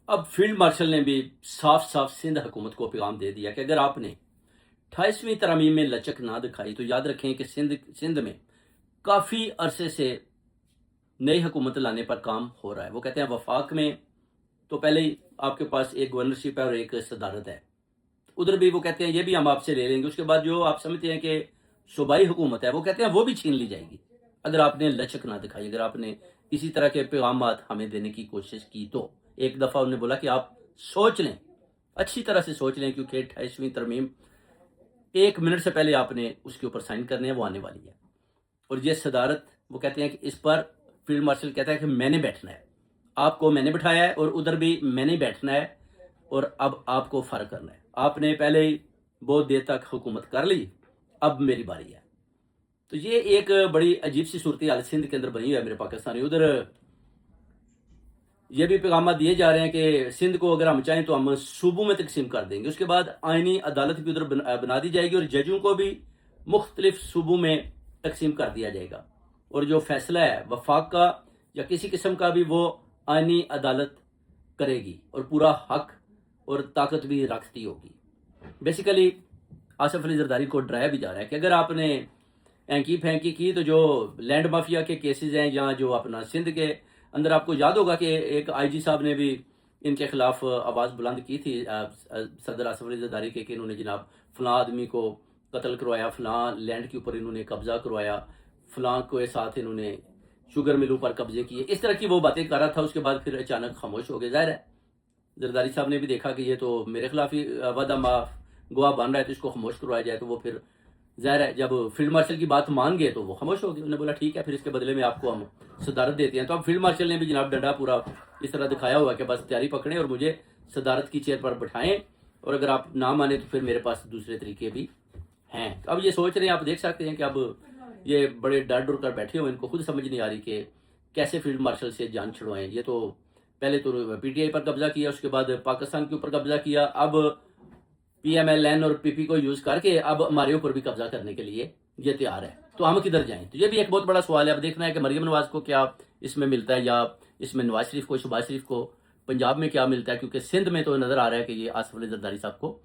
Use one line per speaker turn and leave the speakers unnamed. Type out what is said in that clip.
اب field marshal نے بھی صاف صاف سندھ حکومت کو پیغام دے دیا کہ اگر آپ نے 28ویں ترمیم میں لچک نہ دکھائی تو یاد رکھیں کہ سندھ میں کافی عرصے سے نئی حکومت لانے پر کام ہو رہا ہے۔ وہ کہتے ہیں وفاق میں تو پہلے ہی آپ کے پاس ایک گورنرشپ ہے اور ایک صدارت ہے، ادھر بھی وہ کہتے ہیں یہ بھی ہم آپ سے لے لیں گے، اس کے بعد جو آپ سمجھتے ہیں کہ صوبائی حکومت ہے وہ کہتے ہیں وہ بھی چھین لی جائے گی اگر آپ نے لچک نہ دکھائی، اگر آپ نے اسی طرح کے پیغامات ہمیں دینے کی کوشش کی تو۔ ایک دفعہ انہوں نے بولا کہ آپ سوچ لیں، اچھی طرح سے سوچ لیں، کیونکہ 28ویں ترمیم 1 منٹ سے پہلے آپ نے اس کے اوپر سائن کرنے ہیں، وہ آنے والی ہے۔ اور یہ صدارت وہ کہتے ہیں کہ اس پر فیلڈ مارشل کہتا ہے کہ میں نے بیٹھنا ہے، آپ کو میں نے بٹھایا ہے اور ادھر بھی میں نے بیٹھنا ہے، اور اب آپ کو فرق کرنا ہے۔ آپ نے پہلے ہی بہت دیر تک حکومت کر لی، اب میری باری ہے۔ تو یہ ایک بڑی عجیب سی صورتحال سندھ کے اندر بنی ہوئی ہے میرے پاکستانی۔ ادھر یہ بھی پیغامات دیے جا رہے ہیں کہ سندھ کو اگر ہم چاہیں تو ہم صوبوں میں تقسیم کر دیں گے، اس کے بعد آئینی عدالت بھی ادھر بنا دی جائے گی اور ججوں کو بھی مختلف صوبوں میں تقسیم کر دیا جائے گا، اور جو فیصلہ ہے وفاق کا یا کسی قسم کا بھی وہ آئینی عدالت کرے گی اور پورا حق اور طاقت بھی رکھتی ہوگی۔ بیسیکلی آصف علی زرداری کو ڈرایا بھی جا رہا ہے کہ اگر آپ نے اینکی پھینکی کی تو جو لینڈ مافیا کے کیسز ہیں یا جو اپنا سندھ کے اندر، آپ کو یاد ہوگا کہ ایک آئی جی صاحب نے بھی ان کے خلاف آواز بلند کی تھی صدر آصف علی زرداری کے، کہ انہوں نے جناب فلاں آدمی کو قتل کروایا، فلاں لینڈ کے اوپر انہوں نے قبضہ کروایا، فلاں کے ساتھ انہوں نے شوگر ملوں پر قبضے کیے، اس طرح کی وہ باتیں کر رہا تھا۔ اس کے بعد پھر اچانک خاموش ہو گئے۔ ظاہر ہے زرداری صاحب نے بھی دیکھا کہ یہ تو میرے خلاف ہی وعدہ معاف گواہ بن رہا ہے، تو اس کو خاموش کروایا جائے، تو وہ پھر ظاہر ہے جب فیلڈ مارشل کی بات مان گئے تو وہ خاموش ہو گئے۔ انہوں نے بولا ٹھیک ہے، پھر اس کے بدلے میں آپ کو ہم صدارت دیتے ہیں۔ تو اب فیلڈ مارشل نے بھی جناب ڈنڈا پورا اس طرح دکھایا ہوا کہ بس تیاری پکڑیں اور مجھے صدارت کی چیئر پر بٹھائیں، اور اگر آپ نہ مانیں تو پھر میرے پاس دوسرے طریقے بھی ہیں۔ تو اب یہ سوچ رہے ہیں، آپ دیکھ سکتے ہیں کہ اب یہ بڑے ڈر ڈر کر بیٹھے ہوئے، ان کو خود سمجھ نہیں آ رہی کہ کیسے فیلڈ مارشل سے جان چھڑوائیں۔ یہ تو پہلے تو پی ٹی آئی پر قبضہ کیا، اس کے بعد پاکستان کے اوپر قبضہ کیا، اب پی ایم ایل این اور پی پی کو یوز کر کے اب ہمارے اوپر بھی قبضہ کرنے کے لیے یہ تیار ہے۔ تو ہم کدھر جائیں؟ تو یہ بھی ایک بہت بڑا سوال ہے۔ اب دیکھنا ہے کہ مریم نواز کو کیا اس میں ملتا ہے، یا اس میں نواز شریف کو، شہباز شریف کو پنجاب میں کیا ملتا ہے، کیونکہ سندھ میں تو نظر آ رہا ہے کہ یہ آصف علی زرداری صاحب کو